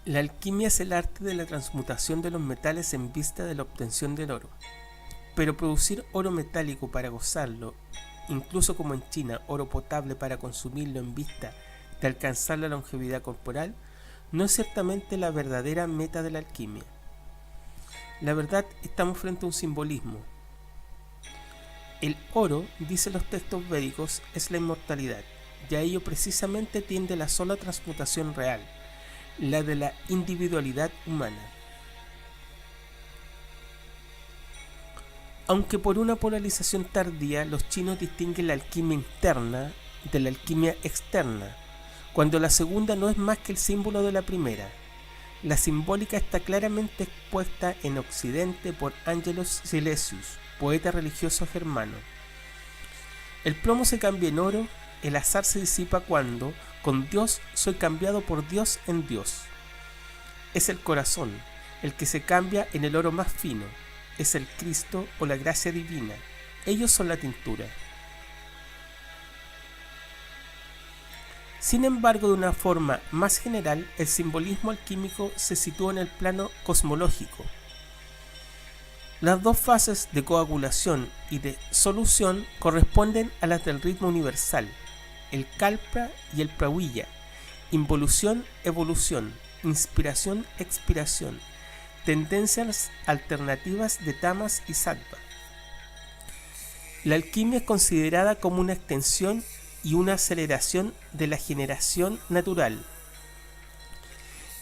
La alquimia es el arte de la transmutación de los metales en vista de la obtención del oro. Pero producir oro metálico para gozarlo, incluso como en China, oro potable para consumirlo en vista de alcanzar la longevidad corporal, no es ciertamente la verdadera meta de la alquimia. La verdad, estamos frente a un simbolismo. El oro, dicen los textos védicos, es la inmortalidad, y a ello precisamente tiende la sola transmutación real, la de la individualidad humana. Aunque por una polarización tardía, los chinos distinguen la alquimia interna de la alquimia externa, cuando la segunda no es más que el símbolo de la primera. La simbólica está claramente expuesta en Occidente por Angelus Silesius, poeta religioso germano. El plomo se cambia en oro, el azar se disipa cuando, con Dios, soy cambiado por Dios en Dios. Es el corazón, el que se cambia en el oro más fino, es el Cristo o la gracia divina. Ellos son la tintura. Sin embargo, de una forma más general, el simbolismo alquímico se sitúa en el plano cosmológico. Las dos fases de coagulación y de solución corresponden a las del ritmo universal, el kalpa y el pravilla, involución, evolución, inspiración, expiración, tendencias alternativas de tamas y sattva. La alquimia es considerada como una extensión y una aceleración de la generación natural.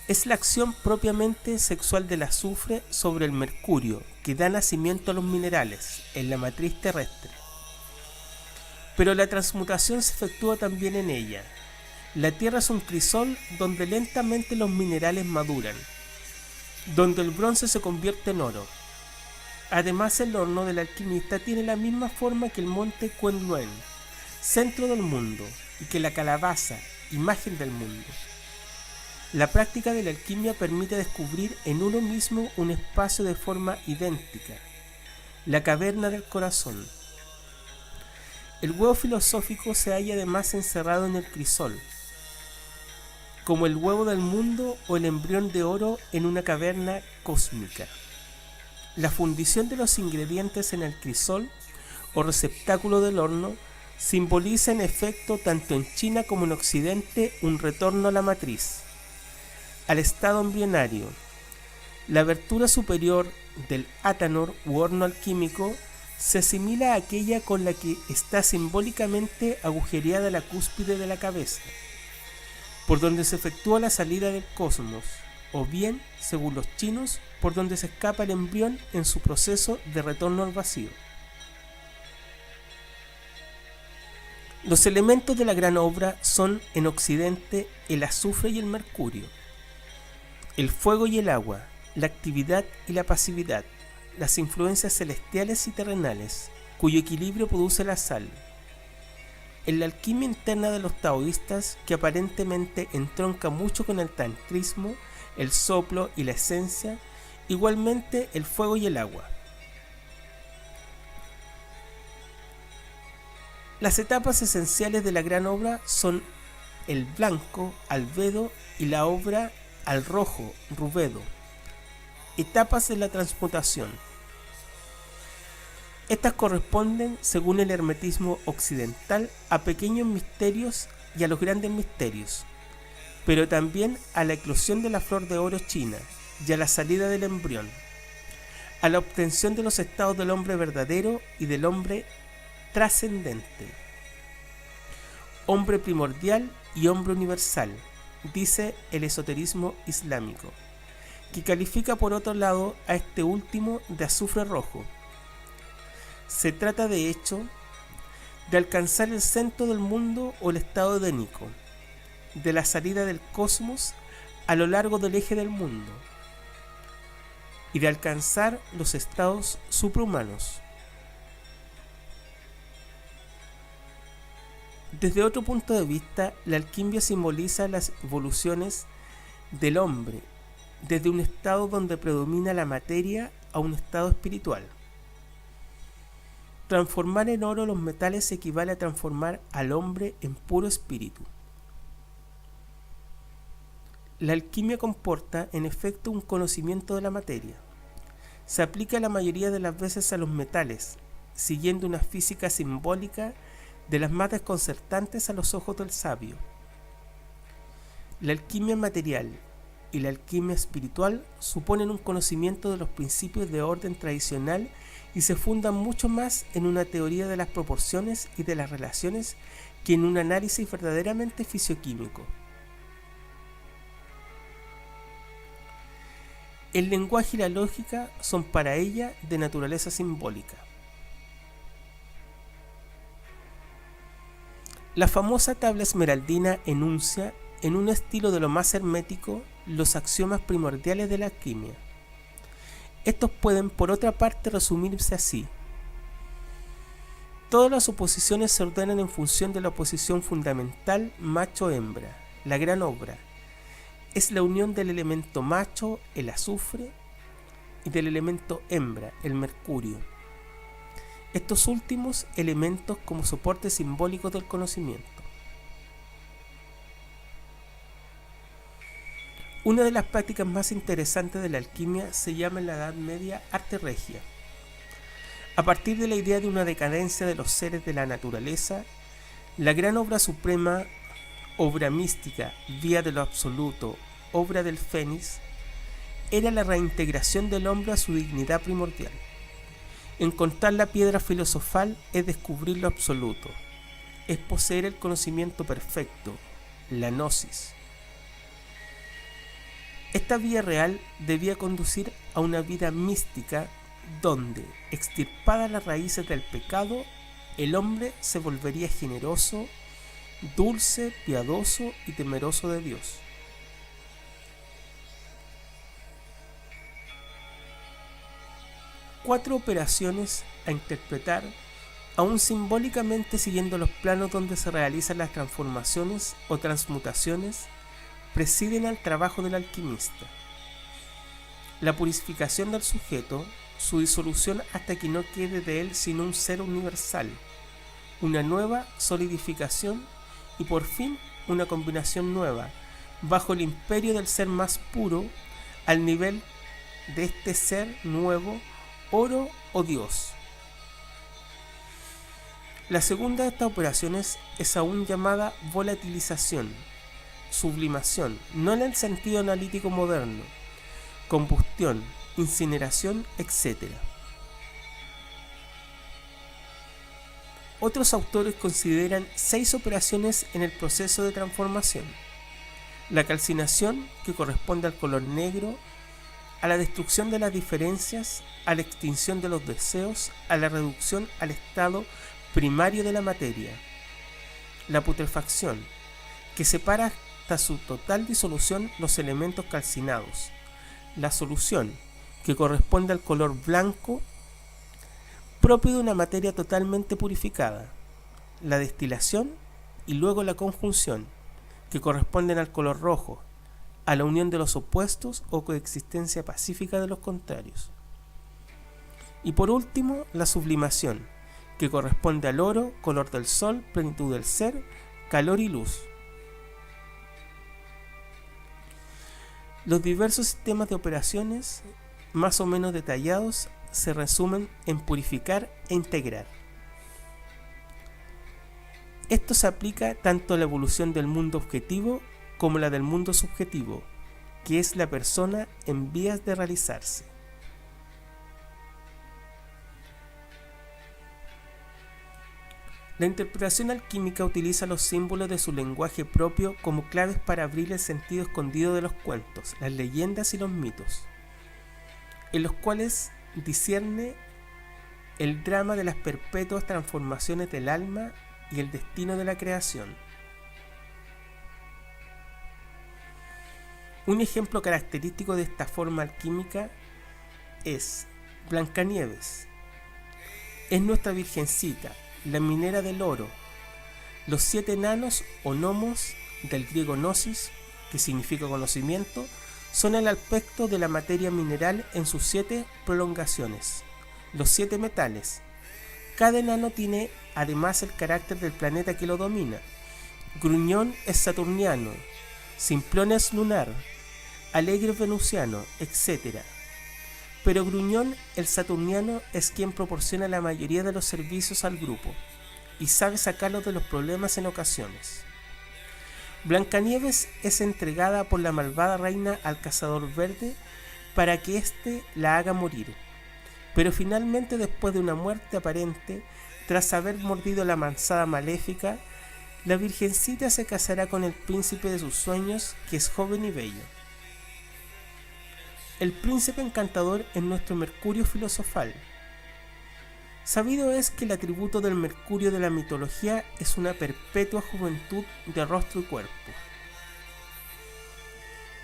Es la acción propiamente sexual del azufre sobre el mercurio que da nacimiento a los minerales en la matriz terrestre. Pero la transmutación se efectúa también en ella. La tierra es un crisol donde lentamente los minerales maduran, donde el bronce se convierte en oro. Además, el horno del alquimista tiene la misma forma que el monte Kunlun, centro del mundo, y que la calabaza, imagen del mundo. La práctica de la alquimia permite descubrir en uno mismo un espacio de forma idéntica, la caverna del corazón. El huevo filosófico se halla además encerrado en el crisol, como el huevo del mundo o el embrión de oro en una caverna cósmica. La fundición de los ingredientes en el crisol o receptáculo del horno simboliza en efecto tanto en China como en Occidente un retorno a la matriz, al estado embrionario. La abertura superior del átanor u horno alquímico se asimila a aquella con la que está simbólicamente agujereada la cúspide de la cabeza, por donde se efectúa la salida del cosmos, o bien, según los chinos, por donde se escapa el embrión en su proceso de retorno al vacío. Los elementos de la gran obra son, en Occidente, el azufre y el mercurio, el fuego y el agua, la actividad y la pasividad, las influencias celestiales y terrenales, cuyo equilibrio produce la sal. En la alquimia interna de los taoístas, que aparentemente entronca mucho con el tantrismo, el soplo y la esencia, igualmente el fuego y el agua. Las etapas esenciales de la gran obra son el blanco, albedo, y la obra al rojo, rubedo. Etapas de la transmutación. Estas corresponden, según el hermetismo occidental, a pequeños misterios y a los grandes misterios, pero también a la eclosión de la flor de oro china y a la salida del embrión, a la obtención de los estados del hombre verdadero y del hombre trascendente, hombre primordial y hombre universal, dice el esoterismo islámico, que califica por otro lado a este último de azufre rojo. Se trata de hecho de alcanzar el centro del mundo o el estado edénico, de la salida del cosmos a lo largo del eje del mundo, y de alcanzar los estados suprahumanos. Desde otro punto de vista, la alquimia simboliza las evoluciones del hombre, desde un estado donde predomina la materia a un estado espiritual. Transformar en oro los metales equivale a transformar al hombre en puro espíritu. La alquimia comporta, en efecto, un conocimiento de la materia. Se aplica la mayoría de las veces a los metales, siguiendo una física simbólica de las más desconcertantes a los ojos del sabio. La alquimia material y la alquimia espiritual suponen un conocimiento de los principios de orden tradicional y se fundan mucho más en una teoría de las proporciones y de las relaciones que en un análisis verdaderamente fisioquímico. El lenguaje y la lógica son para ella de naturaleza simbólica. La famosa tabla esmeraldina enuncia, en un estilo de lo más hermético, los axiomas primordiales de la alquimia. Estos pueden, por otra parte, resumirse así. Todas las oposiciones se ordenan en función de la oposición fundamental macho-hembra. La gran obra es la unión del elemento macho, el azufre, y del elemento hembra, el mercurio. Estos últimos elementos como soporte simbólico del conocimiento. Una de las prácticas más interesantes de la alquimia se llama en la Edad Media arte regia. A partir de la idea de una decadencia de los seres de la naturaleza, la gran obra suprema, obra mística, vía de lo absoluto, obra del Fénix, era la reintegración del hombre a su dignidad primordial. Encontrar la piedra filosofal es descubrir lo absoluto, es poseer el conocimiento perfecto, la gnosis. Esta vía real debía conducir a una vida mística donde, extirpadas las raíces del pecado, el hombre se volvería generoso, dulce, piadoso y temeroso de Dios. Cuatro operaciones a interpretar, aún simbólicamente siguiendo los planos donde se realizan las transformaciones o transmutaciones, presiden al trabajo del alquimista. La purificación del sujeto, su disolución hasta que no quede de él sino un ser universal, una nueva solidificación y por fin una combinación nueva, bajo el imperio del ser más puro, al nivel de este ser nuevo, oro o Dios. La segunda de estas operaciones es aún llamada volatilización, sublimación, no en el sentido analítico moderno, combustión, incineración, etc. Otros autores consideran 6 operaciones en el proceso de transformación. La calcinación, que corresponde al color negro, a la destrucción de las diferencias, a la extinción de los deseos, a la reducción al estado primario de la materia. La putrefacción, que separa hasta su total disolución los elementos calcinados. La solución, que corresponde al color blanco, propio de una materia totalmente purificada. La destilación y luego la conjunción, que corresponden al color rojo, a la unión de los opuestos o coexistencia pacífica de los contrarios. Y por último, la sublimación, que corresponde al oro, color del sol, plenitud del ser, calor y luz. Los diversos sistemas de operaciones, más o menos detallados, se resumen en purificar e integrar. Esto se aplica tanto a la evolución del mundo objetivo como la del mundo subjetivo, que es la persona en vías de realizarse. La interpretación alquímica utiliza los símbolos de su lenguaje propio como claves para abrir el sentido escondido de los cuentos, las leyendas y los mitos, en los cuales discierne el drama de las perpetuas transformaciones del alma y el destino de la creación. Un ejemplo característico de esta forma alquímica es Blancanieves. Es nuestra virgencita, la minera del oro. Los 7 enanos o gnomos, del griego gnosis, que significa conocimiento, son el aspecto de la materia mineral en sus 7 prolongaciones, los 7 metales. Cada enano tiene además el carácter del planeta que lo domina. Gruñón es saturniano, Simplón es lunar, Alegre venusiano, etc. Pero Gruñón, el saturniano, es quien proporciona la mayoría de los servicios al grupo y sabe sacarlos de los problemas en ocasiones. Blancanieves es entregada por la malvada reina al cazador verde para que éste la haga morir, pero finalmente, después de una muerte aparente, tras haber mordido la manzana maléfica, la virgencita se casará con el príncipe de sus sueños, que es joven y bello. El príncipe encantador es nuestro Mercurio filosofal. Sabido es que el atributo del Mercurio de la mitología es una perpetua juventud de rostro y cuerpo.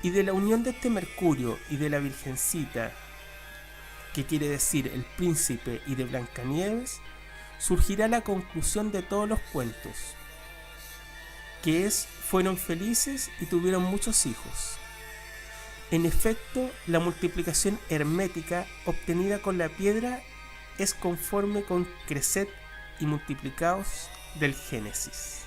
Y de la unión de este Mercurio y de la virgencita, que quiere decir el príncipe, y de Blancanieves, surgirá la conclusión de todos los cuentos, que es: fueron felices y tuvieron muchos hijos. En efecto, la multiplicación hermética obtenida con la piedra es conforme con creced y multiplicaos del Génesis.